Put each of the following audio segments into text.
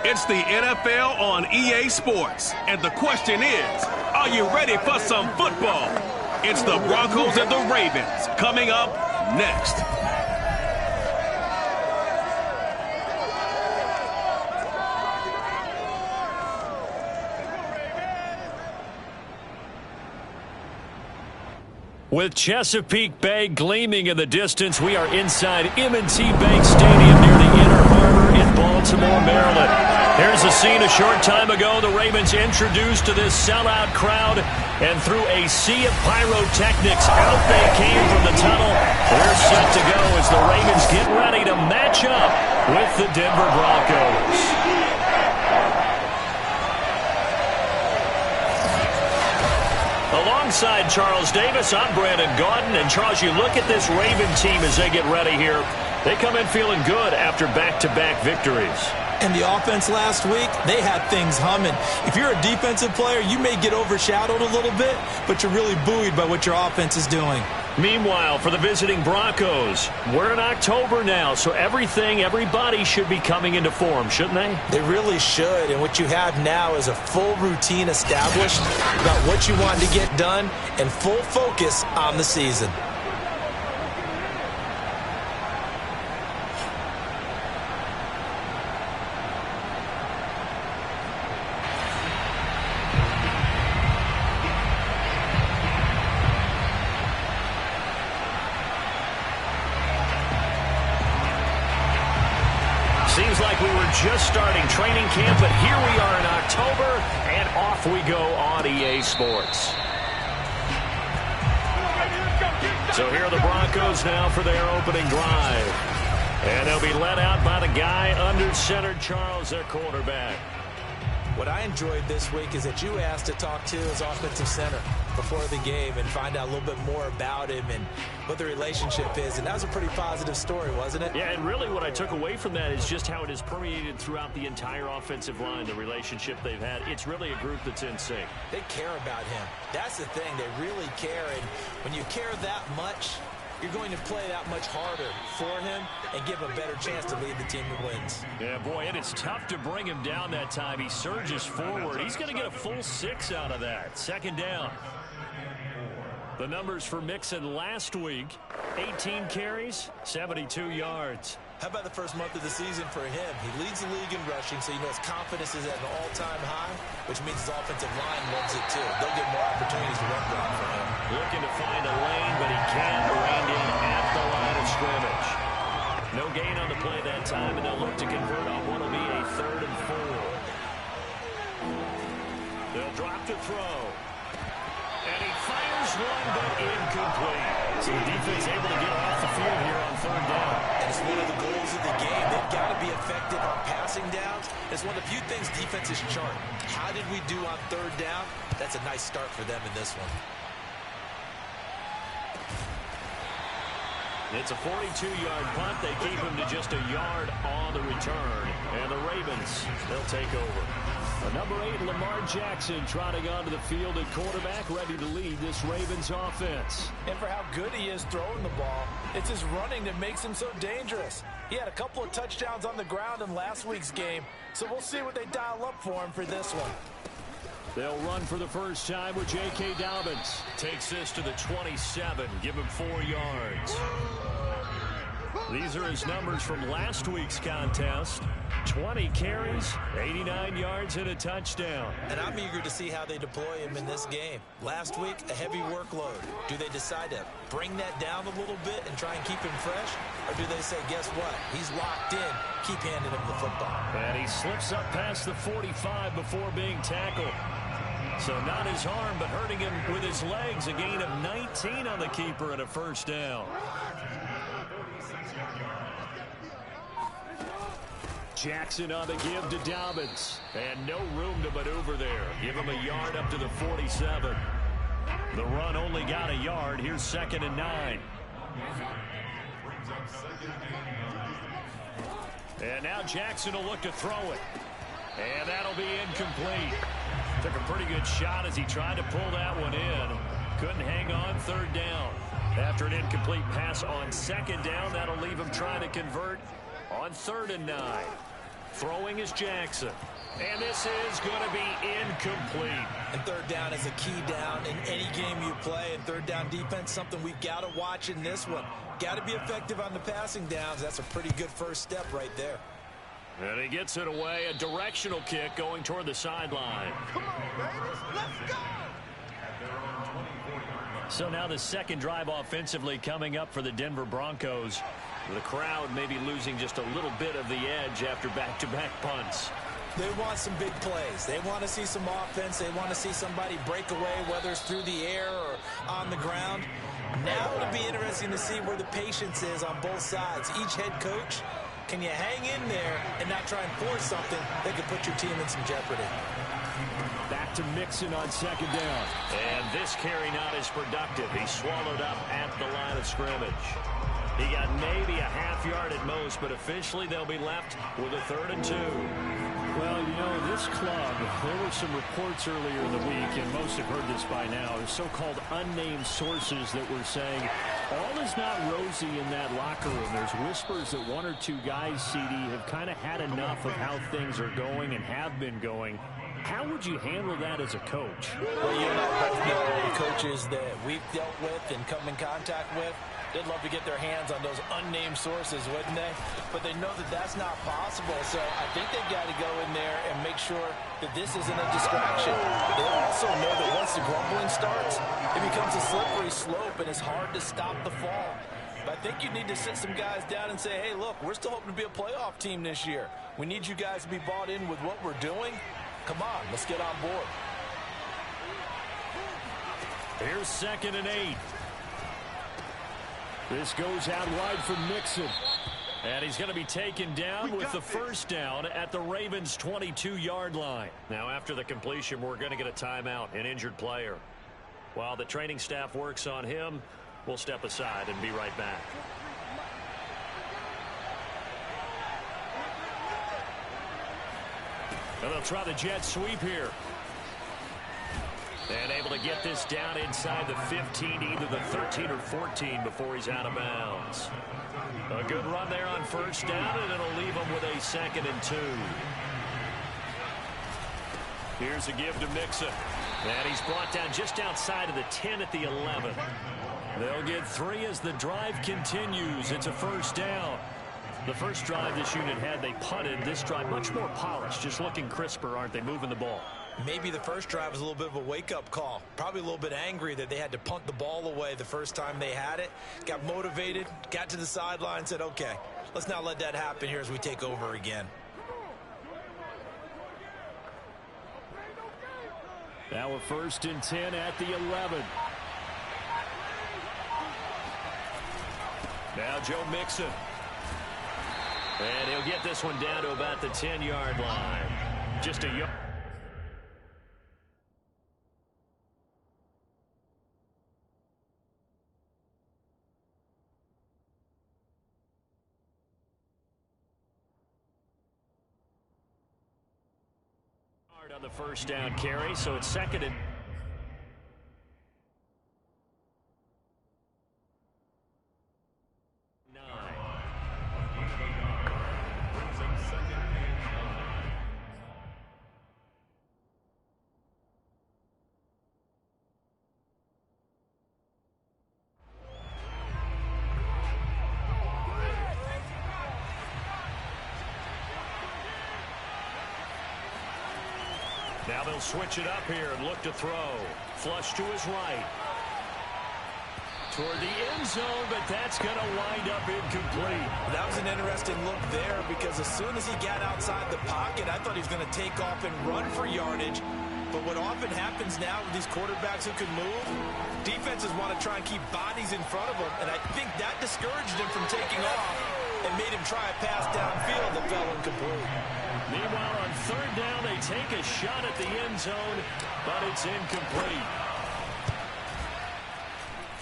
It's the NFL on EA Sports. And the question is, are you ready for some football? It's the Broncos and the Ravens coming up next. With Chesapeake Bay gleaming in the distance, we are inside M&T Bank Stadium near the Inner Harbor in Baltimore, Maryland. Here's a scene a short time ago. The Ravens introduced to this sellout crowd, and through a sea of pyrotechnics, out they came from the tunnel. We're set to go as the Ravens get ready to match up with the Denver Broncos. Alongside Charles Davis, I'm Brandon Gaudin. And Charles, you look at this Raven team as they get ready here. They come in feeling good after back-to-back victories. And the offense last week, they had things humming. If you're a defensive player, you may get overshadowed a little bit, but you're really buoyed by what your offense is doing. Meanwhile, for the visiting Broncos, we're in October now, so everybody should be coming into form, shouldn't they? They really should, and what you have now is a full routine established about what you want to get done and full focus on the season. Seems like we were just starting training camp, but here we are in October, and off we go on EA Sports. So here are the Broncos now for their opening drive. And they'll be led out by the guy under center, Charles, their quarterback. What I enjoyed this week is that you asked to talk to his offensive center before the game and find out a little bit more about him and what the relationship is. And that was a pretty positive story, wasn't it? Yeah, and really what I took away from that is just how it has permeated throughout the entire offensive line, the relationship they've had. It's really a group that's in sync. They care about him. That's the thing. They really care. And when you care that much, you're going to play that much harder for him and give him a better chance to lead the team to wins. Yeah, boy, and it's tough to bring him down that time. He surges forward. He's going to get a full 6 out of that. Second down. The numbers for Mixon last week, 18 carries, 72 yards. How about the first month of the season for him? He leads the league in rushing, so you know his confidence is at an all-time high, which means his offensive line loves it too. They'll get more opportunities to run block for him. Looking to find a lane, but he can't reined in at the line of scrimmage. No gain on the play that time, and they'll look to convert on what will be a 3rd and 4. They'll drop to throw. And he fires one, but incomplete. So the defense able to get off the field here on 3rd down. And it's one of the goals of the game. They've got to be effective on passing downs. It's one of the few things defenses chart. How did we do on 3rd down? That's a nice start for them in this one. It's a 42-yard punt. They keep him to just a yard on the return. And the Ravens, they'll take over. Number 8, Lamar Jackson, trotting onto the field at quarterback, ready to lead this Ravens offense. And for how good he is throwing the ball, it's his running that makes him so dangerous. He had a couple of touchdowns on the ground in last week's game, so we'll see what they dial up for him for this one. They'll run for the first time with J.K. Dobbins. Takes this to the 27, give him 4 yards. These are his numbers from last week's contest. 20 carries, 89 yards, and a touchdown. And I'm eager to see how they deploy him in this game. Last week, a heavy workload. Do they decide to bring that down a little bit and try and keep him fresh? Or do they say, guess what? He's locked in. Keep handing him the football. And he slips up past the 45 before being tackled. So not his arm, but hurting him with his legs. A gain of 19 on the keeper and a first down. Jackson on the give to Dobbins. And no room to maneuver there. Give him a yard up to the 47. The run only got a yard. Here's 2nd and 9. And now Jackson will look to throw it. And that'll be incomplete. Took a pretty good shot as he tried to pull that one in. Couldn't hang on 3rd down. After an incomplete pass on 2nd down, that'll leave him trying to convert on 3rd and 9. Throwing is Jackson. And this is going to be incomplete. And third down is a key down in any game you play. And third down defense, something we've got to watch in this one. Got to be effective on the passing downs. That's a pretty good first step right there. And he gets it away. A directional kick going toward the sideline. Come on, Raiders, let's go! So now the second drive offensively coming up for the Denver Broncos. The crowd maybe losing just a little bit of the edge after back-to-back punts. They want some big plays. They want to see some offense. They want to see somebody break away, whether it's through the air or on the ground. Now it'll be interesting to see where the patience is on both sides. Each head coach, can you hang in there and not try and force something that could put your team in some jeopardy? Back to Mixon on second down. And this carry not as productive. He's swallowed up at the line of scrimmage. He got maybe a half yard at most, but officially they'll be left with a 3rd and 2. Well, you know, this club, there were some reports earlier in the week, and most have heard this by now, the so-called unnamed sources that were saying all is not rosy in that locker room. There's whispers that one or two guys, CD, have kind of had enough of how things are going and have been going. How would you handle that as a coach? Well, you and I both know the coaches that we've dealt with and come in contact with. They'd love to get their hands on those unnamed sources, wouldn't they? But they know that that's not possible. So I think they've got to go in there and make sure that this isn't a distraction. They also know that once the grumbling starts, it becomes a slippery slope and it's hard to stop the fall. But I think you need to sit some guys down and say, hey, look, we're still hoping to be a playoff team this year. We need you guys to be bought in with what we're doing. Come on, let's get on board. Here's 2nd and 8. This goes out wide for Mixon. And he's going to be taken down with the first down at the Ravens' 22-yard line. Now, after the completion, we're going to get a timeout, an injured player. While the training staff works on him, we'll step aside and be right back. And they'll try the jet sweep here. And able to get this down inside the 15, either the 13 or 14 before he's out of bounds. A good run there on first down, and it'll leave him with a 2nd and 2. Here's a give to Mixon. And he's brought down just outside of the 10 at the 11. They'll get 3 as the drive continues. It's a first down. The first drive this unit had, they punted. This drive, much more polished, just looking crisper, aren't they, moving the ball? Maybe the first drive was a little bit of a wake-up call. Probably a little bit angry that they had to punt the ball away the first time they had it. Got motivated, got to the sideline, said, okay, let's not let that happen here as we take over again. Now a 1st and 10 at the 11. Now Joe Mixon. And he'll get this one down to about the 10-yard line. Just a yard. On the first down carry, so it's 2nd and 9. Now they'll switch it up here and look to throw. Flush to his right. Toward the end zone, but that's going to wind up incomplete. That was an interesting look there because as soon as he got outside the pocket, I thought he was going to take off and run for yardage. But what often happens now with these quarterbacks who can move, defenses want to try and keep bodies in front of them, and I think that discouraged him from taking off and made him try a pass downfield that fell incomplete. Meanwhile, on third down, they take a shot at the end zone, but it's incomplete.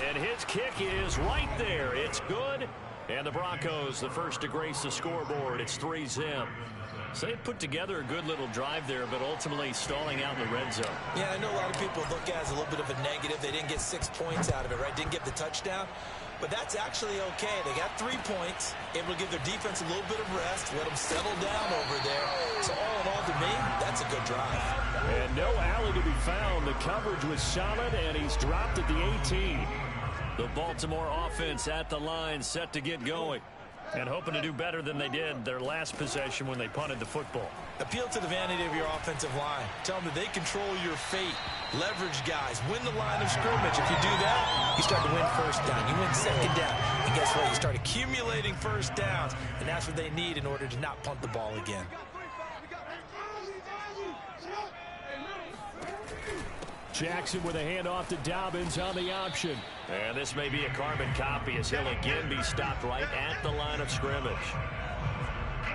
And his kick is right there. It's good. And the Broncos, the first to grace the scoreboard. It's 3-zip. So they put together a good little drive there, but ultimately stalling out in the red zone. Yeah, I know a lot of people look at it as a little bit of a negative. They didn't get 6 points out of it, right? Didn't get the touchdown. But that's actually okay. They got 3 points, able to give their defense a little bit of rest, let them settle down over there. So all in all, to me, that's a good drive. And no alley to be found. The coverage was solid, and he's dropped at the 18. The Baltimore offense at the line, set to get going. And hoping to do better than they did their last possession when they punted the football. Appeal to the vanity of your offensive line. Tell them that they control your fate. Leverage guys. Win the line of scrimmage. If you do that, you start to win first down. You win second down. And guess what? You start accumulating first downs. And that's what they need in order to not punt the ball again. Jackson with a handoff to Dobbins on the option. And this may be a carbon copy as he'll again be stopped right at the line of scrimmage.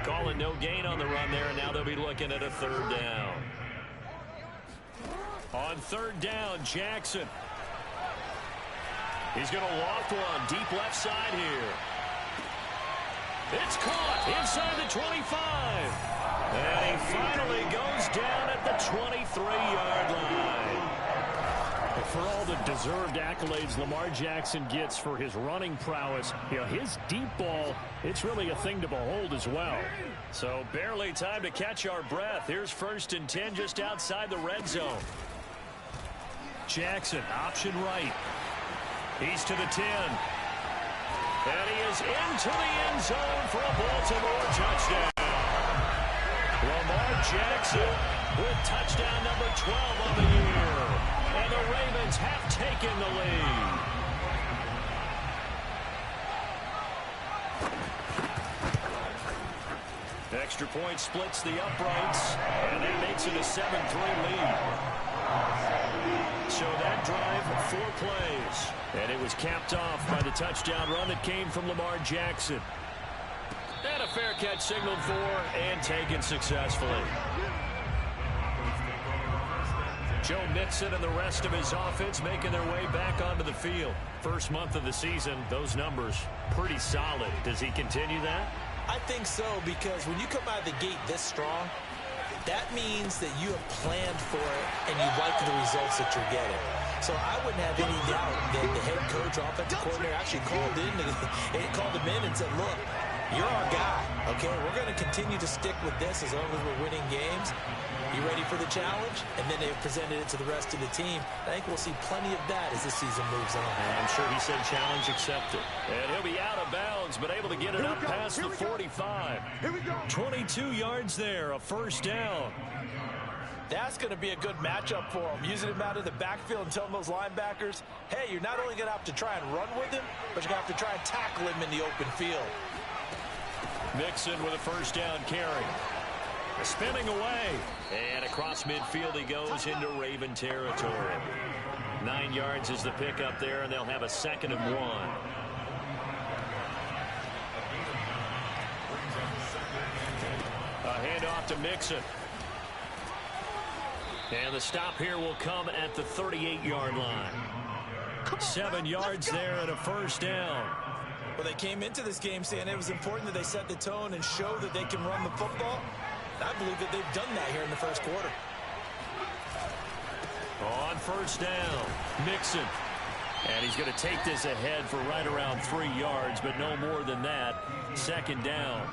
Calling no gain on the run there, and now they'll be looking at a third down. On third down, Jackson. He's going to loft one deep left side here. It's caught inside the 25. And he finally goes down at the 23-yard line. For all the deserved accolades Lamar Jackson gets for his running prowess, his deep ball, it's really a thing to behold as well. So barely time to catch our breath. Here's 1st and 10 just outside the red zone. Jackson, option right. He's to the 10. And he is into the end zone for a Baltimore touchdown. Lamar Jackson with touchdown number 12 on the year. And the Ravens have taken the lead. Extra point splits the uprights, and that makes it a 7-3 lead. So that drive, 4 plays. And it was capped off by the touchdown run that came from Lamar Jackson. And a fair catch signaled for and taken successfully. Joe Mixon and the rest of his offense making their way back onto the field. First month of the season, those numbers pretty solid. Does he continue that? I think so, because when you come out of the gate this strong, that means that you have planned for it and you like the results that you're getting. So I wouldn't have any doubt that the head coach, offensive coordinator actually called him in and said, look, you're our guy, okay? We're going to continue to stick with this as long as we're winning games. You ready for the challenge? And then they've presented it to the rest of the team. I think we'll see plenty of that as this season moves on. I'm sure he said challenge accepted. And he'll be out of bounds, but able to get it up past the 45. 22 yards there, a first down. That's going to be a good matchup for him. Using him out of the backfield and telling those linebackers, hey, you're not only going to have to try and run with him, but you're going to have to try and tackle him in the open field. Mixon with a first down carry. Spinning away. And across midfield he goes into Raven territory. 9 yards is the pickup there, and they'll have a 2nd and 1. A handoff to Mixon. And the stop here will come at the 38-yard line. 7 yards there and a first down. Well, they came into this game saying it was important that they set the tone and show that they can run the football. I believe that they've done that here in the first quarter. On first down, Mixon. And he's going to take this ahead for right around 3 yards, but no more than that. 2nd down.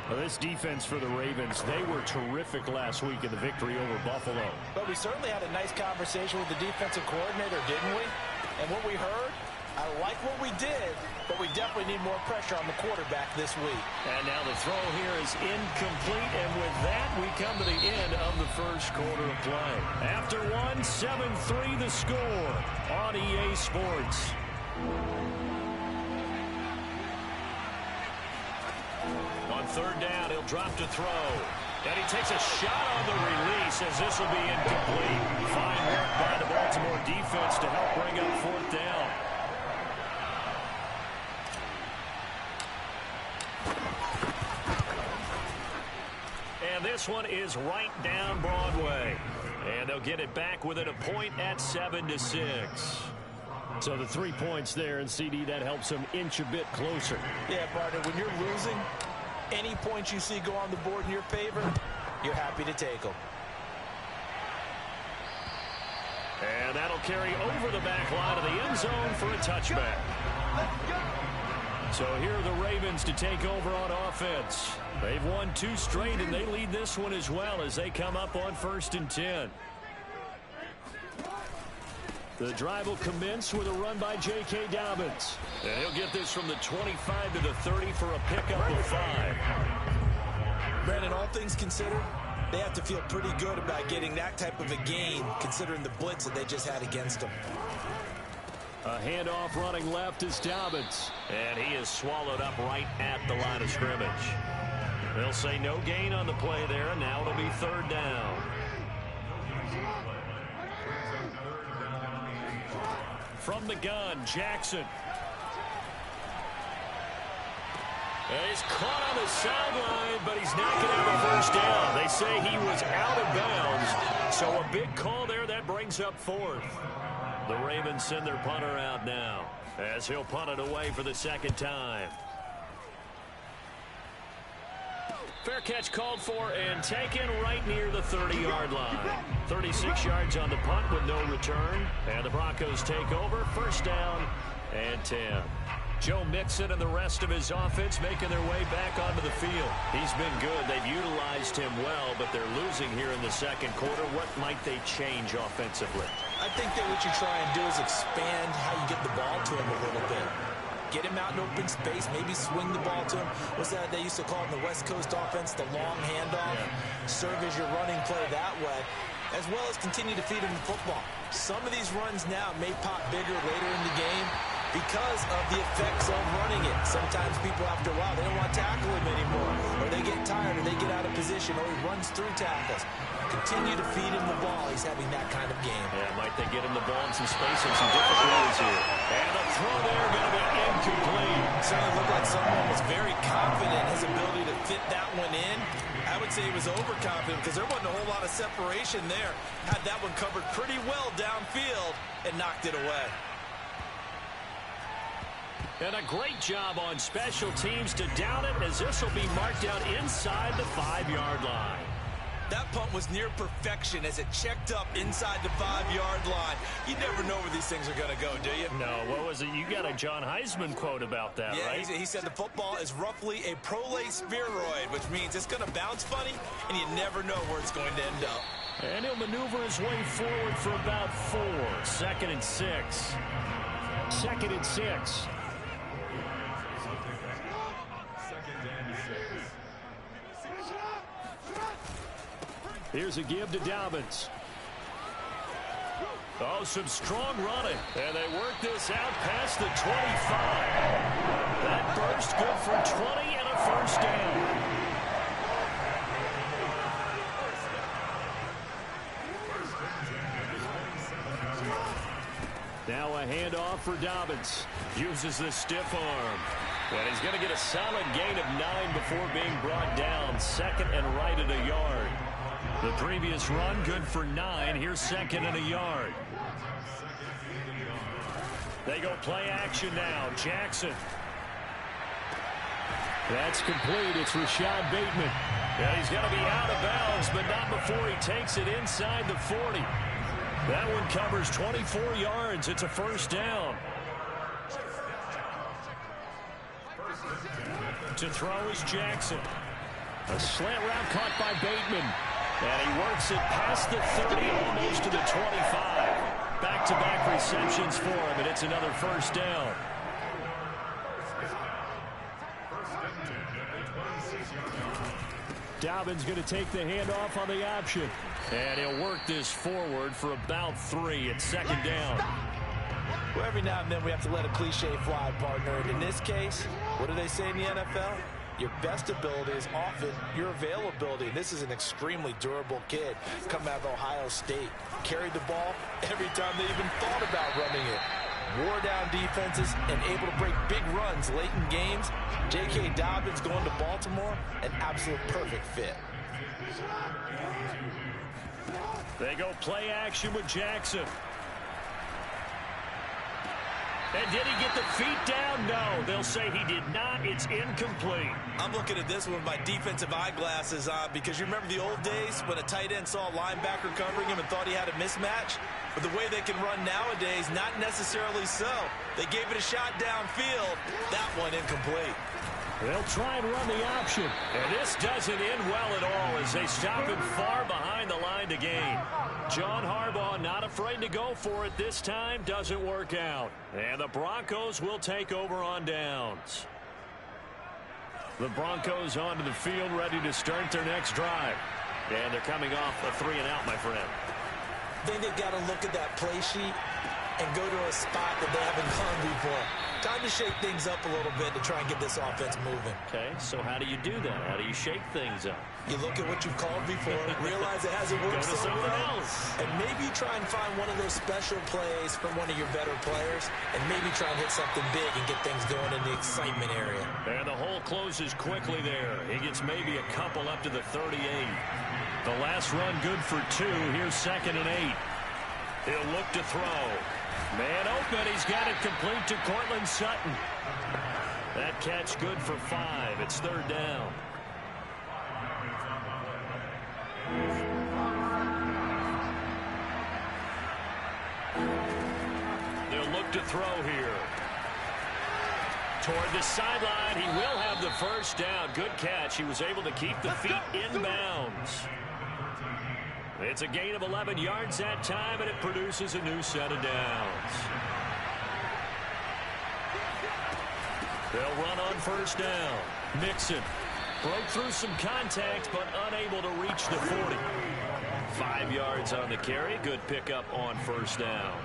Well, this defense for the Ravens, they were terrific last week in the victory over Buffalo. But we certainly had a nice conversation with the defensive coordinator, didn't we? And what we heard, I like what we did, but we definitely need more pressure on the quarterback this week. And now the throw here is incomplete, and with that, we come to the end of the first quarter of play. After one, 7-3 the score on EA Sports. On third down, he'll drop to throw. And he takes a shot on the release as this will be incomplete. Fine work by the Baltimore defense to help bring up 4th down. And this one is right down Broadway. And they'll get it back within a point at 7-6. So the 3 points there, and CD, that helps them inch a bit closer. Yeah, partner, when you're losing, any points you see go on the board in your favor, you're happy to take them. And that'll carry over the back line of the end zone for a touchback. So here are the Ravens to take over on offense. They've won 2 straight, and they lead this one as well as they come up on 1st and 10. The drive will commence with a run by J.K. Dobbins. And he'll get this from the 25 to the 30 for a pickup of 5. Brandon, all things considered, they have to feel pretty good about getting that type of a gain, considering the blitz that they just had against them. A handoff running left is Dobbins. And he is swallowed up right at the line of scrimmage. They'll say no gain on the play there, and now it'll be 3rd down. From the gun, Jackson. And he's caught on the sideline, but he's not going to have a first down. They say he was out of bounds, so a big call there. That brings up 4th. The Ravens send their punter out now as he'll punt it away for the 2nd time. Fair catch called for and taken right near the 30-yard line. 36 yards on the punt with no return. And the Broncos take over. 1st down and 10. Joe Mixon and the rest of his offense making their way back onto the field. He's been good. They've utilized him well, but they're losing here in the 2nd quarter. What might they change offensively? I think that what you try and do is expand how you get the ball to him a little bit. Get him out in open space, maybe swing the ball to him. What's that they used to call in the West Coast offense, the long handoff? Yeah. Serve as your running play that way, as well as continue to feed him the football. Some of these runs now may pop bigger later in the game because of the effects of running it. Sometimes people, after a while, they don't want to tackle him anymore, or they get tired, or they get out of position, or he runs through tackles. Continue to feed him the ball. He's having that kind of game. Yeah, might they get him the ball in some space in some different ways here. And the throw there going to be incomplete. Certainly looked like someone was very confident in his ability to fit that one in. I would say he was overconfident because there wasn't a whole lot of separation there. Had that one covered pretty well downfield and knocked it away. And a great job on special teams to down it, as this will be marked out inside the 5-yard line. That punt was near perfection as it checked up inside the 5-yard line. You never know where these things are going to go, do you? No, what was it? You got a John Heisman quote about that, yeah, right? He said the football is roughly a prolate spheroid, which means it's going to bounce funny, and you never know where it's going to end up. And he'll maneuver his way forward for about 4. 2nd and 6. 2nd and 6. Here's a give to Dobbins. Oh, some strong running. And they work this out past the 25. That burst good for 20 and a first down. Now a handoff for Dobbins. Uses the stiff arm. And he's going to get a solid gain of 9 before being brought down. 2nd and right at a yard. The previous run good for 9. Here's 2nd and a yard. They go play action now. Jackson. That's complete. It's Rashad Bateman. And he's going to be out of bounds, but not before he takes it inside the 40. That one covers 24 yards. It's a first down. To throw is Jackson. A slant route caught by Bateman. And he works it past the 30, almost to the 25. Back-to-back receptions for him, and it's another first down. Dobbins going to take the handoff on the option. And he'll work this forward for about 3. It's 2nd down. Well, every now and then we have to let a cliche fly, partner. And in this case, what do they say in the NFL? Your best ability is often your availability. And this is an extremely durable kid coming out of Ohio State. Carried the ball every time they even thought about running it. Wore down defenses and able to break big runs late in games. J.K. Dobbins going to Baltimore, an absolute perfect fit. They go play action with Jackson. And did he get the feet down? No, they'll say he did not. It's incomplete. I'm looking at this one with my defensive eyeglasses on because you remember the old days when a tight end saw a linebacker covering him and thought he had a mismatch? But the way they can run nowadays, not necessarily so. They gave it a shot downfield. That one incomplete. They'll try and run the option. And this doesn't end well at all as they stop him far behind the line to gain. John Harbaugh not afraid to go for it this time. Doesn't work out. And the Broncos will take over on downs. The Broncos onto the field ready to start their next drive. And they're coming off a 3-and-out, my friend. I think they've got to look at that play sheet and go to a spot that they haven't gone before. Time to shake things up a little bit to try and get this offense moving. Okay, so how do you do that? How do you shake things up? You look at what you've called before, realize it hasn't worked Go to so something well, else. and maybe try and find one of those special plays from one of your better players, and maybe try and hit something big and get things going in the excitement area. And the hole closes quickly there. He gets maybe a couple up to the 38. The last run good for 2. Here's 2nd and 8. He'll look to throw. Man open. He's got it complete to Courtland Sutton. That catch good for 5. It's 3rd down. They'll look to throw here. Toward the sideline. He will have the first down. Good catch. He was able to keep the feet inbounds. It's a gain of 11 yards that time, and it produces a new set of downs. They'll run on 1st down. Mixon broke through some contact, but unable to reach the 40. 5 yards on the carry. Good pickup on 1st down.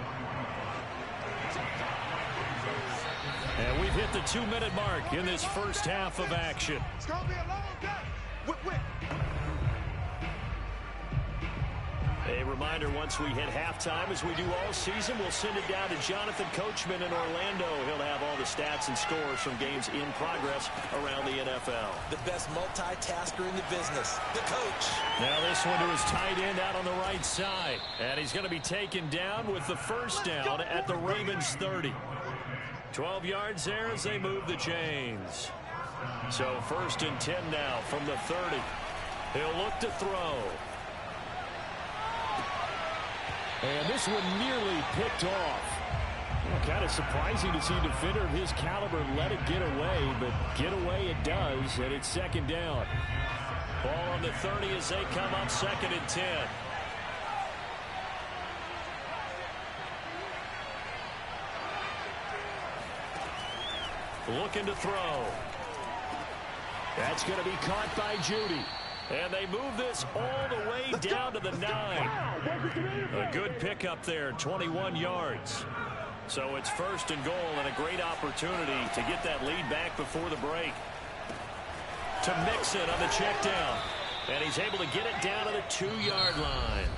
And we've hit the 2-minute mark in this first half of action. It's going to be a long day. Whip. A reminder, once we hit halftime, as we do all season, we'll send it down to Jonathan Coachman in Orlando. He'll have all the stats and scores from games in progress around the NFL. The best multitasker in the business, the coach. Now this one to his tight end out on the right side. And he's going to be taken down with the first down at the Ravens 30. 12 yards there as they move the chains. So 1st and 10 now from the 30. He'll look to throw. And this one nearly picked off. Well, kind of surprising to see a defender of his caliber let it get away, but get away it does, and it's 2nd down. Ball on the 30 as they come up 2nd and 10. Looking to throw. That's going to be caught by Judy. And they move this all the way down to the 9. A good pickup there, 21 yards. So it's 1st and goal and a great opportunity to get that lead back before the break. To Mixon on the check down. And he's able to get it down to the 2-yard line.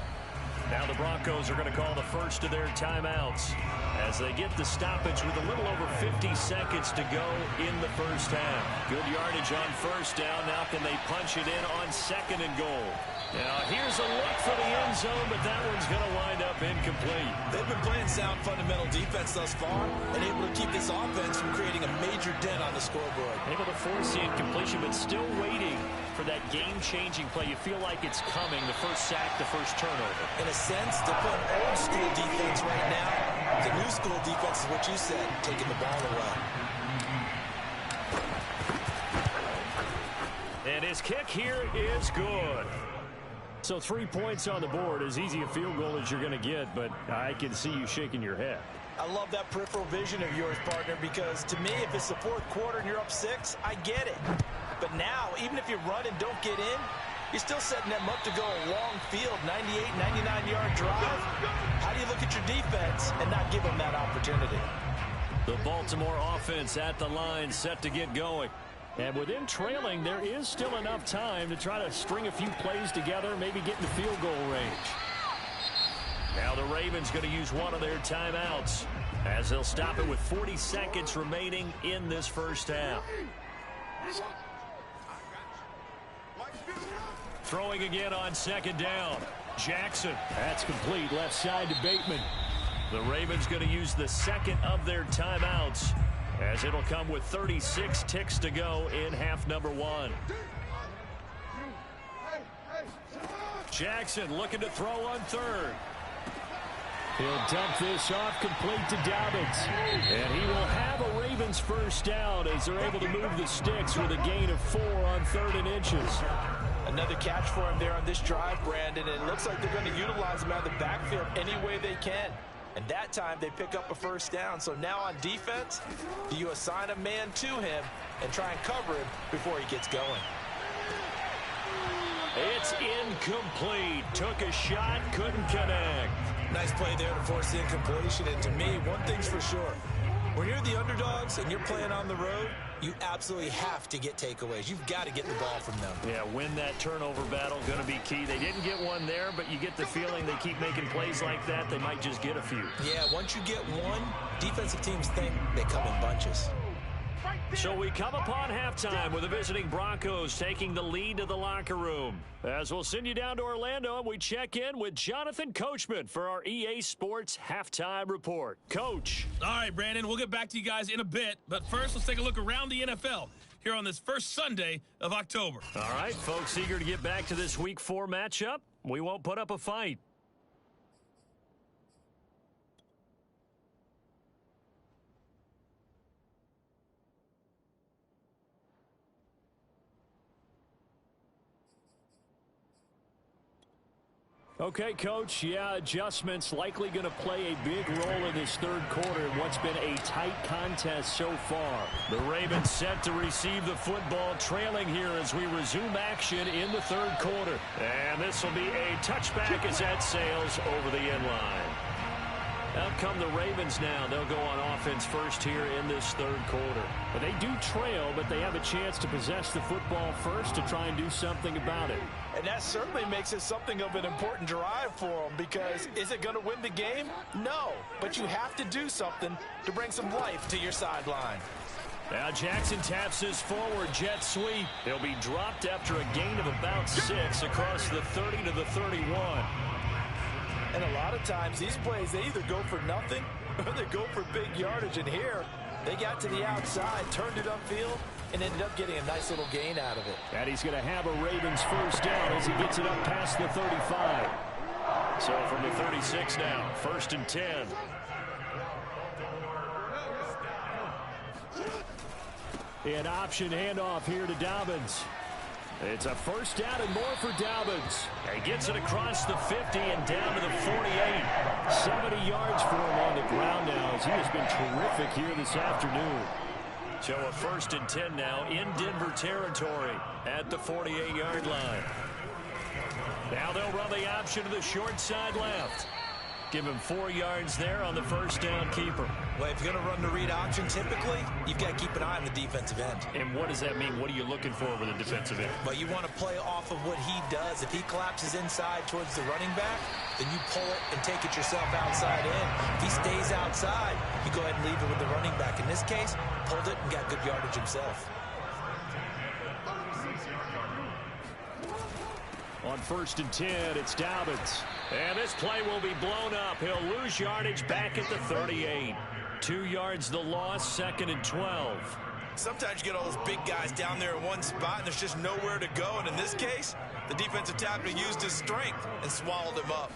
Now the Broncos are going to call the first of their timeouts as they get the stoppage with a little over 50 seconds to go in the first half. Good yardage on 1st down. Now can they punch it in on 2nd and goal? Now here's a look for the end zone, but that one's going to wind up incomplete. They've been playing sound fundamental defense thus far and able to keep this offense from creating a major dent on the scoreboard. Able to force the incompletion, but still waiting for that game-changing play. You feel like it's coming, the first sack, the first turnover. In a sense, they're playing old-school defense right now. The new-school defense is what you said, taking the ball away. And his kick here is good. So 3 points on the board, as easy a field goal as you're going to get, but I can see you shaking your head. I love that peripheral vision of yours, partner, because to me, if it's the 4th quarter and you're up 6, I get it. But now, even if you run and don't get in, you're still setting them up to go a long field, 98, 99-yard drive. How do you look at your defense and not give them that opportunity? The Baltimore offense at the line, set to get going. And with them trailing, there is still enough time to try to string a few plays together, maybe get in the field goal range. Now the Ravens going to use one of their timeouts as they'll stop it with 40 seconds remaining in this first half. Throwing again on 2nd down. Jackson. That's complete, left side to Bateman. The Ravens going to use the second of their timeouts, as it'll come with 36 ticks to go in half number 1. Jackson looking to throw on third. He'll dump this off complete to Dobbins. And he will have a Ravens first down as they're able to move the sticks with a gain of 4 on 3rd and inches. Another catch for him there on this drive, Brandon. And it looks like they're going to utilize him out of the backfield any way they can. And that time they pick up a first down. So now on defense, do you assign a man to him and try and cover him before he gets going? It's incomplete. Took a shot, couldn't connect. Nice play there to force the incompletion. And to me, one thing's for sure. When you're the underdogs and you're playing on the road, you absolutely have to get takeaways. You've got to get the ball from them. Yeah, win that turnover battle, going to be key. They didn't get one there, but you get the feeling they keep making plays like that, they might just get a few. Yeah, once you get one, defensive teams think they come in bunches. So we come upon halftime with the visiting Broncos taking the lead to the locker room. As we'll send you down to Orlando and we check in with Jonathan Coachman for our EA Sports Halftime Report. Coach. All right, Brandon, we'll get back to you guys in a bit. But first, let's take a look around the NFL here on this first Sunday of October. All right, folks, eager to get back to this Week 4 matchup. We won't put up a fight. Okay, Coach, yeah, adjustments likely going to play a big role in this third quarter in what's been a tight contest so far. The Ravens set to receive the football, trailing here as we resume action in the third quarter. And this will be a touchback as that sails over the end line. Out come the Ravens now. They'll go on offense first here in this third quarter. But they do trail, but they have a chance to possess the football first to try and do something about it. And that certainly makes it something of an important drive for them, because is it going to win the game? No, but you have to do something to bring some life to your sideline. Now Jackson taps this forward jet sweep. He'll be dropped after a gain of about 6 across the 30 to the 31. And a lot of times these plays, they either go for nothing or they go for big yardage. And here, they got to the outside, turned it upfield, and ended up getting a nice little gain out of it. And he's going to have a Ravens first down as he gets it up past the 35. So from the 36 now, 1st and 10. An option handoff here to Dobbins. It's a first down and more for Dobbins. He gets it across the 50 and down to the 48. 70 yards for him on the ground now as he has been terrific here this afternoon. So a 1st and 10 now in Denver territory at the 48-yard line. Now they'll run the option to the short side left. Give him 4 yards there on the first down keeper. Well, if you're going to run the read option, typically, you've got to keep an eye on the defensive end. And what does that mean? What are you looking for with a defensive end? Well, you want to play off of what he does. If he collapses inside towards the running back, then you pull it and take it yourself outside in. If he stays outside, you go ahead and leave it with the running back. In this case, pulled it and got good yardage himself. On 1st and 10, it's Dobbins. And this play will be blown up. He'll lose yardage back at the 38. 2 yards the loss, 2nd and 12. Sometimes you get all those big guys down there in one spot, and there's just nowhere to go. And in this case, the defensive tackle used his strength and swallowed him up.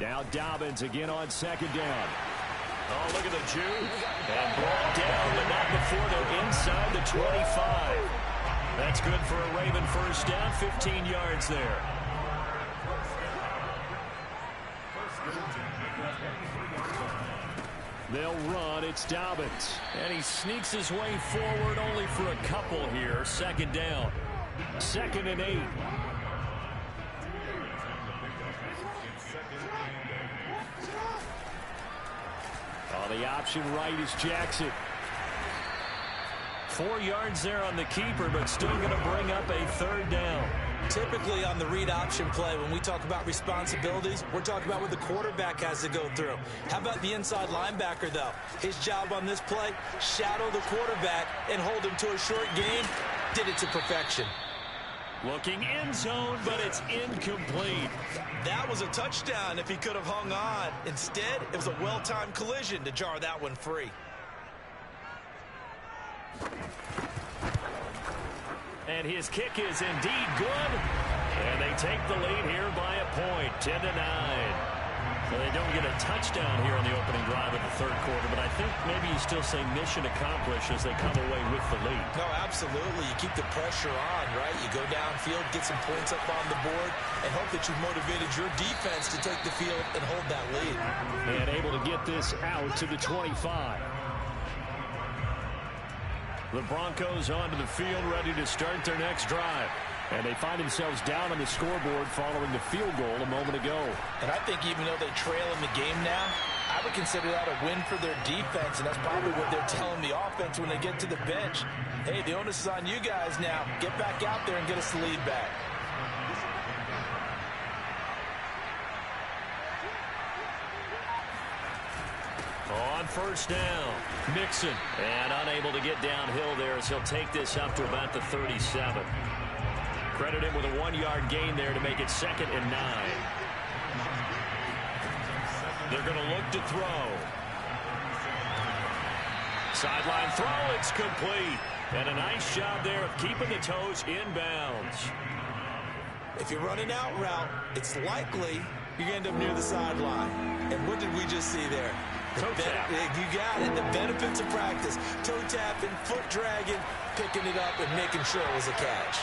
Now Dobbins again on 2nd down. Oh, look at the juke. And brought down, but not before they're inside the 25. That's good for a Raven first down, 15 yards there. They'll run. It's Dobbins. And he sneaks his way forward only for a couple here. 2nd down. 2nd and 8. Oh, the option right is Jackson. 4 yards there on the keeper, but still going to bring up a 3rd down. Typically on the read option play, when we talk about responsibilities, we're talking about what the quarterback has to go through. How about the inside linebacker, though? His job on this play, shadow the quarterback and hold him to a short gain. Did it to perfection. Looking end zone, but it's incomplete. That was a touchdown if he could have hung on. Instead, it was a well-timed collision to jar that one free. And his kick is indeed good. And they take the lead here by a point, 10-9. So they don't get a touchdown here on the opening drive of the third quarter, but I think maybe you still say mission accomplished as they come away with the lead. No, absolutely. You keep the pressure on, right? You go downfield, get some points up on the board, and hope that you've motivated your defense to take the field and hold that lead. And able to get this out to the 25. The Broncos onto the field, ready to start their next drive. And they find themselves down on the scoreboard following the field goal a moment ago. And I think even though they trail in the game now, I would consider that a win for their defense, and that's probably what they're telling the offense when they get to the bench. Hey, the onus is on you guys now. Get back out there and get us the lead back. On first down, Mixon. And unable to get downhill there as he'll take this up to about the 37. Credit him with a 1-yard gain there to make it 2nd and 9. They're going to look to throw. Sideline throw, it's complete. And a nice job there of keeping the toes inbounds. If you're running out route, it's likely you're going to end up near the sideline. And what did we just see there? Toe tap. You got it. The benefits of practice. Toe tapping, foot dragging, picking it up, and making sure it was a catch.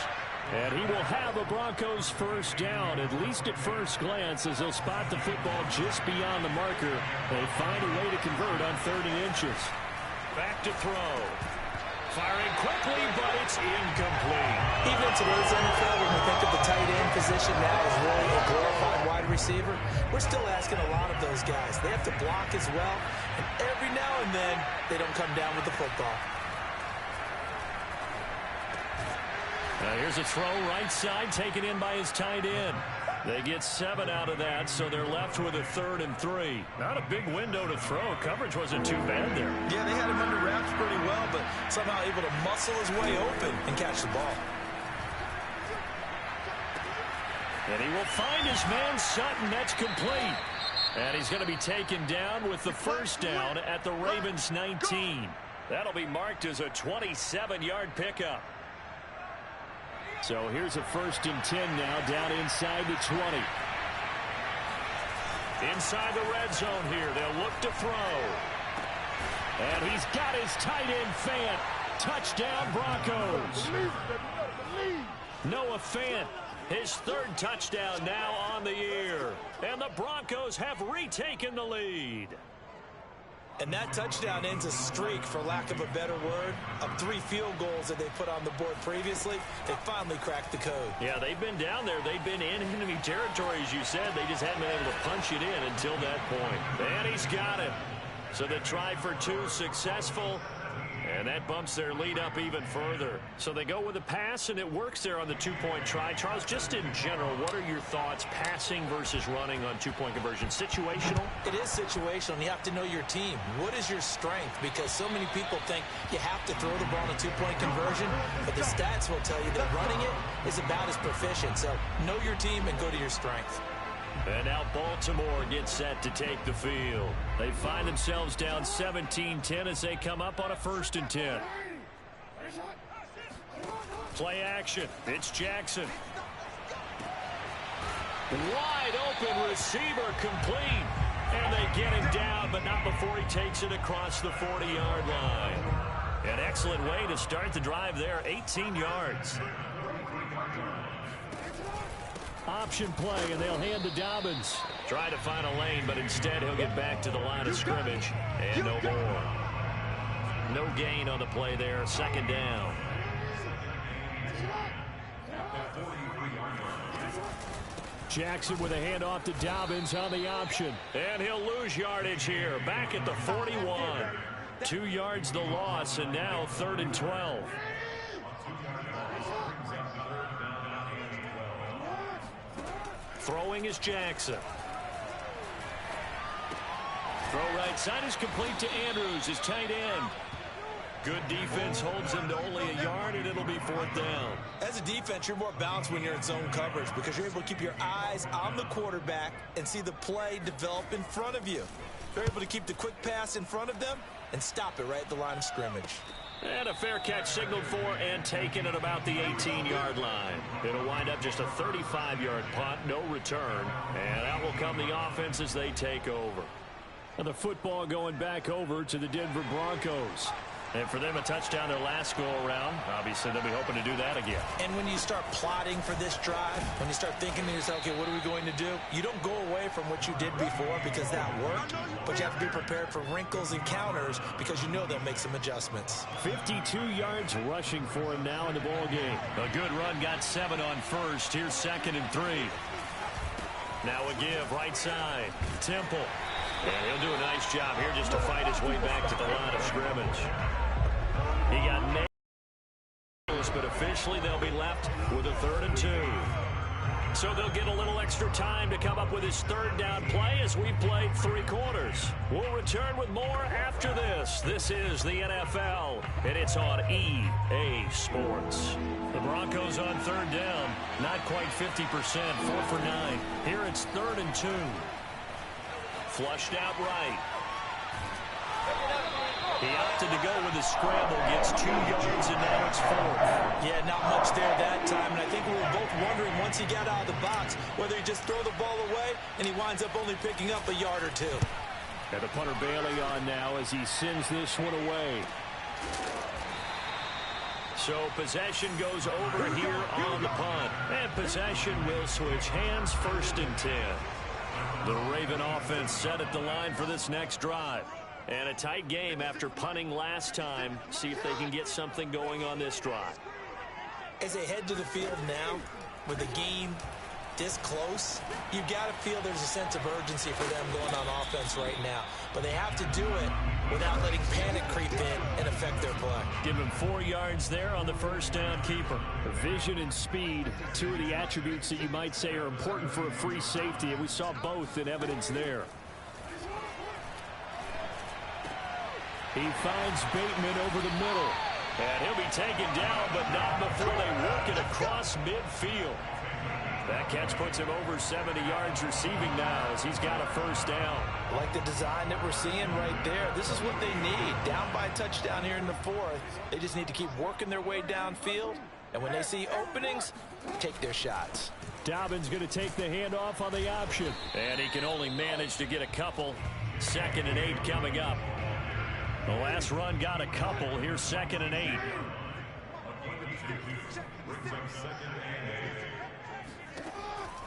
And he will have a Broncos first down, at least at first glance, as they'll spot the football just beyond the marker. They find a way to convert on 3rd and inches. Back to throw. Firing quickly, but it's incomplete. Even in today's NFL, when we think of the tight end position now as really a glorified wide receiver, we're still asking a lot of those guys. They have to block as well, and every now and then, they don't come down with the football. Here's a throw right side taken in by his tight end. They get 7 out of that, so they're left with a 3rd and 3. Not a big window to throw. Coverage wasn't too bad there. Yeah, they had him under wraps pretty well, but somehow able to muscle his way open and catch the ball. And he will find his man Sutton. That's complete. And he's going to be taken down with the first down at the Ravens 19. That'll be marked as a 27-yard pickup. So here's a 1st and 10 now, down inside the 20. Inside the red zone here. They'll look to throw. And he's got his tight end Fant. Touchdown Broncos. Noah Fant, his 3rd touchdown now on the year. And the Broncos have retaken the lead. And that touchdown ends a streak, for lack of a better word, of 3 field goals that they put on the board previously. They finally cracked the code. Yeah, they've been down there. They've been in enemy territory, as you said. They just hadn't been able to punch it in until that point. And he's got it. So the try for 2 successful. And that bumps their lead up even further. So they go with a pass, and it works there on the 2-point try. Charles, just in general, what are your thoughts passing versus running on 2-point conversion? Situational? It is situational, and you have to know your team. What is your strength? Because so many people think you have to throw the ball on a 2-point conversion, but the stats will tell you that running it is about as proficient. So know your team and go to your strength. And now Baltimore gets set to take the field. They find themselves down 17-10 as they come up on a 1st and 10. Play action. It's Jackson. Wide open receiver complete. And they get him down, but not before he takes it across the 40-yard line. An excellent way to start the drive there, 18 yards. Option play, and they'll hand to Dobbins. Try to find a lane, but instead he'll get back to the line of scrimmage. And no more. No gain on the play there. 2nd down. Jackson with a handoff to Dobbins on the option. And he'll lose yardage here. Back at the 41. 2 yards the loss, and now 3rd and 12. Throwing is Jackson. Throw right side is complete to Andrews, his tight end. good defense holds them to only a yard, and it'll be 4th down. As a defense, you're more balanced when you're in zone coverage because you're able to keep your eyes on the quarterback and see the play develop in front of you. You're able to keep the quick pass in front of them and stop it right at the line of scrimmage. And a fair catch signaled for and taken at about the 18-yard line. It'll wind up just a 35-yard punt, no return. And out will come the offense as they take over. And the football going back over to the Denver Broncos. And for them, a touchdown their last go-around. Obviously, they'll be hoping to do that again. And when you start plotting for this drive, when you start thinking to yourself, okay, what are we going to do? You don't go away from what you did before because that worked, but you have to be prepared for wrinkles and counters because you know they'll make some adjustments. 52 yards rushing for him now in the ball game. A good run, got 7 on first. Here's 2nd and 3. Now a give, right side, Temple. And he'll do a nice job here just to fight his way back to the line of scrimmage. He got nails, but officially they'll be left with a 3rd and 2. So they'll get a little extra time to come up with his 3rd down play as we played 3 quarters. We'll return with more after this. This is the NFL, and it's on EA Sports. The Broncos on 3rd down, not quite 50%, 4 for 9. Here it's 3rd and 2. Flushed out right. He opted to go with a scramble, gets 2 yards, and now it's 4th. Yeah, not much there that time, and I think we were both wondering once he got out of the box whether he just throw the ball away, and he winds up only picking up a yard or 2. And the punter bailing on now as he sends this one away. So possession goes over here on the punt, and possession will switch hands, 1st and 10. The Raven offense set at the line for this next drive. And a tight game after punting last time. See if they can get something going on this drive. As they head to the field now, with the game this close, you've got to feel there's a sense of urgency for them going on offense right now. But they have to do it without letting panic creep in and affect their play. Give him 4 yards there on the 1st down keeper. Vision and speed, 2 of the attributes that you might say are important for a free safety, and we saw both in evidence there. He finds Bateman over the middle. And he'll be taken down, but not before they work it across midfield. That catch puts him over 70 yards receiving now as he's got a 1st down. Like the design that we're seeing right there. This is what they need. Down by a touchdown here in the 4th. They just need to keep working their way downfield. And when they see openings, take their shots. Dobbins going to take the handoff on the option. And he can only manage to get a couple. 2nd and 8 coming up. The last run got a couple. Here's 2nd and 8.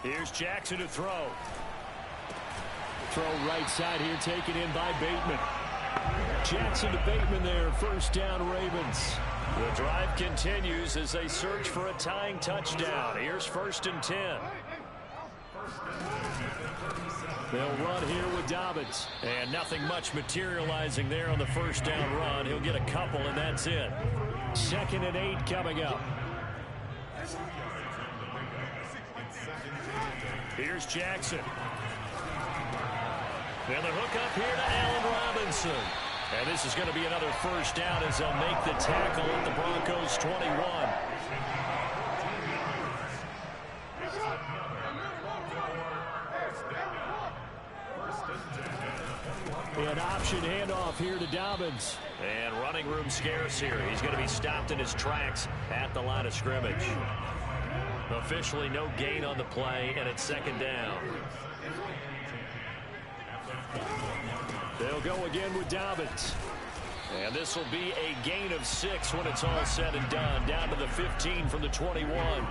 Here's Jackson to throw. Throw right side here, taken in by Bateman. Jackson to Bateman there, 1st down Ravens. The drive continues as they search for a tying touchdown. Here's 1st and 10. They'll run here with Dobbins. And nothing much materializing there on the 1st down run. He'll get a couple, and that's it. 2nd and 8 coming up. Here's Jackson. And the hook up here to Allen Robinson. And this is going to be another 1st down as they'll make the tackle at the Broncos 21. An option handoff here to Dobbins. And running room scarce here. He's going to be stopped in his tracks at the line of scrimmage. Officially no gain on the play, and it's 2nd down. They'll go again with Dobbins. And this will be a gain of 6 when it's all said and done. Down to the 15 from the 21.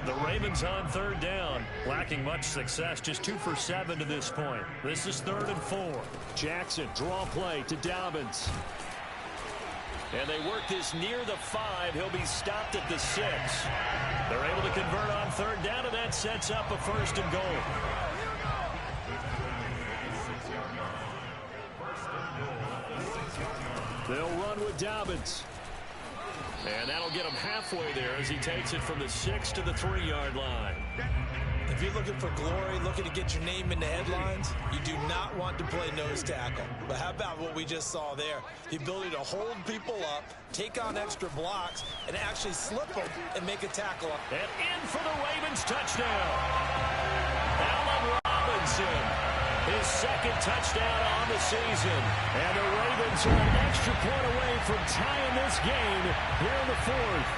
The Ravens on 3rd down. Lacking much success. Just 2 for 7 to this point. This is 3rd and 4. Jackson, draw play to Dobbins. And they work this near the 5. He'll be stopped at the 6. They're able to convert on 3rd down, and that sets up a 1st and goal. They'll run with Dobbins. And that'll get him halfway there as he takes it from the 6 to the 3-yard line. If you're looking for glory, looking to get your name in the headlines, you do not want to play nose tackle. But how about what we just saw there? The ability to hold people up, take on extra blocks, and actually slip them and make a tackle. And in for the Ravens touchdown. Allen Robinson, his second touchdown on the season. And the Ravens are an extra point away from tying this game here in the fourth.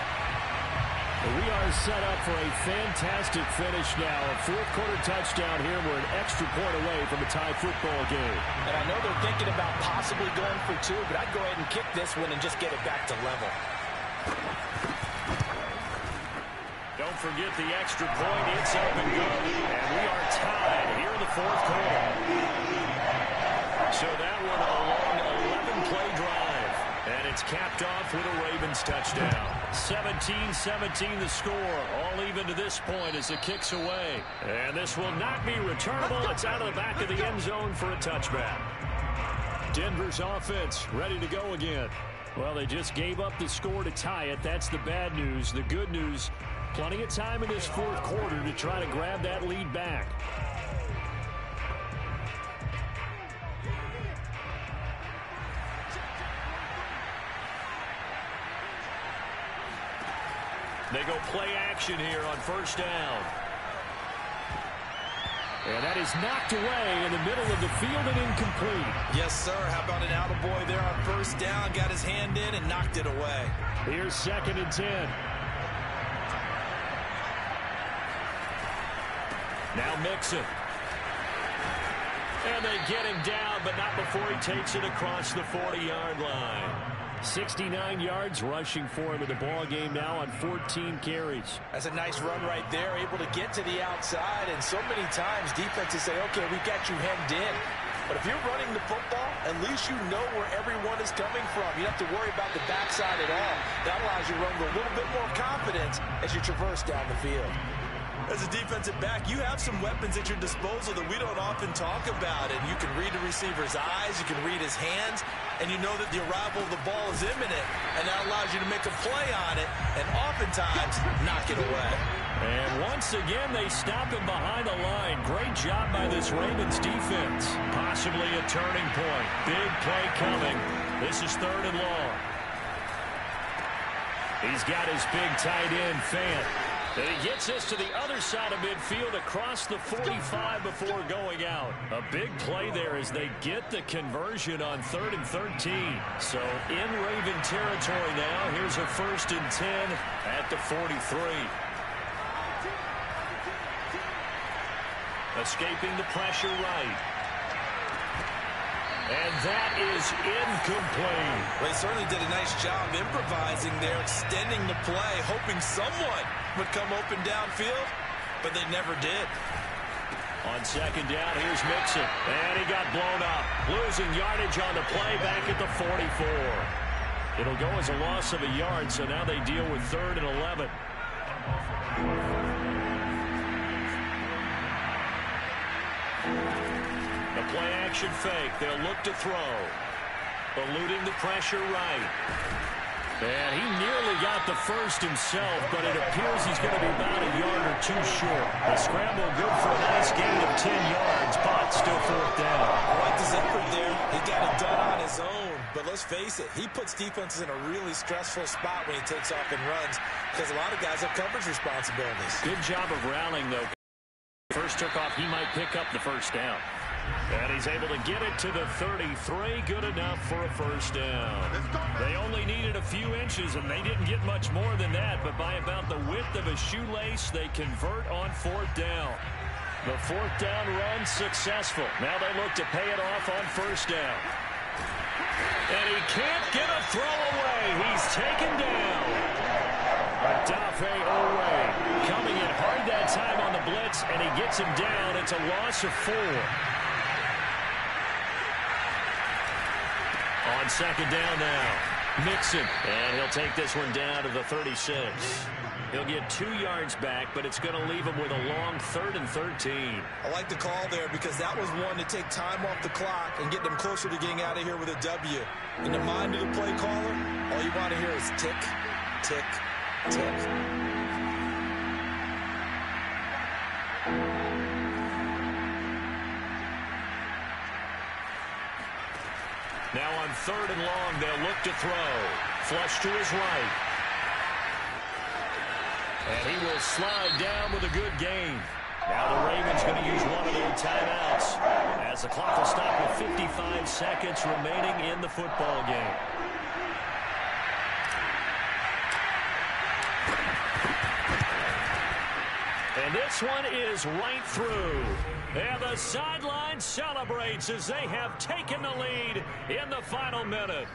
We are set up for a fantastic finish now. A fourth-quarter touchdown here. We're an extra point away from a tie football game. And I know they're thinking about possibly going for two, but I'd go ahead and kick this one and just get it back to level. Don't forget the extra point. It's up and good. And we are tied here in the fourth quarter. So that one a long 11-play drive. And it's capped off with a Ravens touchdown. 17-17 the score. All even to this point as it kicks away. And this will not be returnable. It's out of the back of the end zone for a touchback. Denver's offense ready to go again. Well, they just gave up the score to tie it. That's the bad news. The good news, plenty of time in this fourth quarter to try to grab that lead back. They go play action here on first down. And that is knocked away in the middle of the field and incomplete. Yes, sir. How about an attaboy there on first down? Got his hand in and knocked it away. Here's 2nd and 10. Now Mixon. And they get him down, but not before he takes it across the 40-yard line. 69 yards rushing for him in the ball game now on 14 carries. That's a nice run right there, able to get to the outside. And so many times defenses say, okay, we got you hemmed in. But if you're running the football, at least you know where everyone is coming from. You don't have to worry about the backside at all. That allows you to run with a little bit more confidence as you traverse down the field. As a defensive back, you have some weapons at your disposal that we don't often talk about. And you can read the receiver's eyes, you can read his hands, and you know that the arrival of the ball is imminent. And that allows you to make a play on it and oftentimes knock it away. And once again, they stop him behind the line. Great job by this Ravens defense. Possibly a turning point. Big play coming. This is 3rd and long. He's got his big tight end, Fant. And he gets us to the other side of midfield across the 45 before going out. A big play there as they get the conversion on 3rd and 13. So in Raven territory now. Here's a 1st and 10 at the 43. Escaping the pressure right. And that is incomplete. Well, they certainly did a nice job improvising there, extending the play, hoping someone would come open downfield, but they never did. On 2nd down, here's Mixon. And he got blown up. Losing yardage on the play back at the 44. It'll go as a loss of a yard, so now they deal with 3rd and 11. The play-action fake. They'll look to throw. Eluding the pressure right. And he nearly got the first himself, but it appears he's going to be about a yard or two short. The scramble good for a nice gain of 10 yards, but still 4th down. I like his effort there. He got it done on his own. But let's face it, he puts defenses in a really stressful spot when he takes off and runs because a lot of guys have coverage responsibilities. Good job of rallying, though. First took off, he might pick up the first down. And he's able to get it to the 33. Good enough for a first down. They only needed a few inches, and they didn't get much more than that. But by about the width of a shoelace, they convert on 4th down. The 4th down run successful. Now they look to pay it off on first down. And he can't get a throw away. He's taken down. Odafe Oweh coming in hard that time on the blitz, and he gets him down. It's a loss of 4. On 2nd down now, Mixon. And he'll take this one down to the 36. He'll get 2 yards back, but it's going to leave him with a long 3rd and 13. I like the call there because that was one to take time off the clock and get them closer to getting out of here with a W. In the mind of the play caller, all you want to hear is tick, tick, tick. Now on 3rd and long, they'll look to throw. Flush to his right. And he will slide down with a good gain. Now the Ravens going to use one of their timeouts as the clock will stop with 55 seconds remaining in the football game. And this one is right through. And the sideline celebrates as they have taken the lead in the final minute.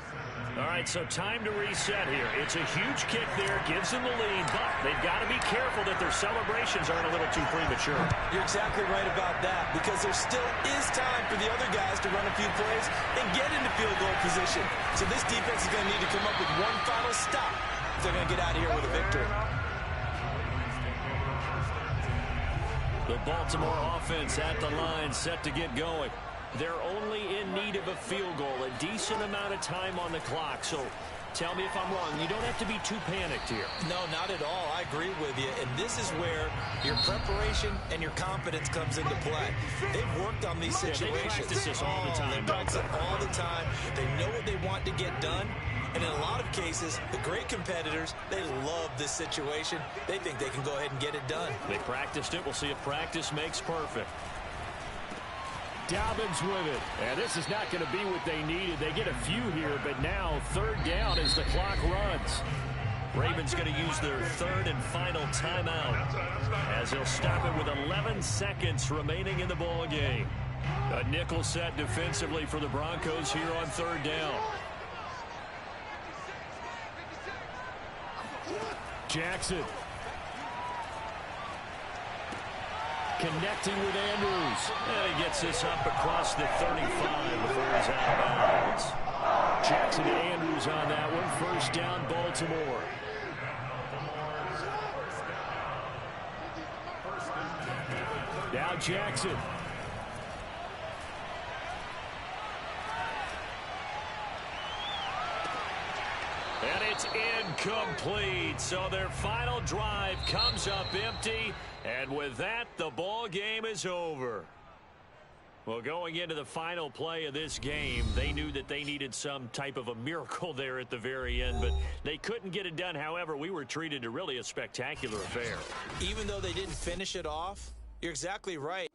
All right, so time to reset here. It's a huge kick there, gives them the lead, but they've got to be careful that their celebrations aren't a little too premature. You're exactly right about that, because there still is time for the other guys to run a few plays and get into field goal position. So this defense is going to need to come up with one final stop if they're going to get out of here with a victory. The Baltimore offense at the line, set to get going. They're only in need of a field goal, a decent amount of time on the clock. So tell me if I'm wrong. You don't have to be too panicked here. No, not at all. I agree with you. And this is where your preparation and your confidence comes into play. They've worked on these situations. They practice this all the time. They practice it all the time. They know what they want to get done. And in a lot of cases, the great competitors, they love this situation. They think they can go ahead and get it done. They practiced it. We'll see if practice makes perfect. Dobbins with it. And this is not going to be what they needed. They get a few here, but now 3rd down as the clock runs. Ravens going to use their 3rd and final timeout as they'll stop it with 11 seconds remaining in the ball game. A nickel set defensively for the Broncos here on 3rd down. Jackson. Connecting with Andrews. And he gets this up across the 35 before he's out of bounds. Jackson and Andrews on that one. 1st down, Baltimore. Now Jackson. And it's incomplete. So their final drive comes up empty. And with that, the ball game is over. Well, going into the final play of this game, they knew that they needed some type of a miracle there at the very end, but they couldn't get it done. However, we were treated to really a spectacular affair. Even though they didn't finish it off, you're exactly right.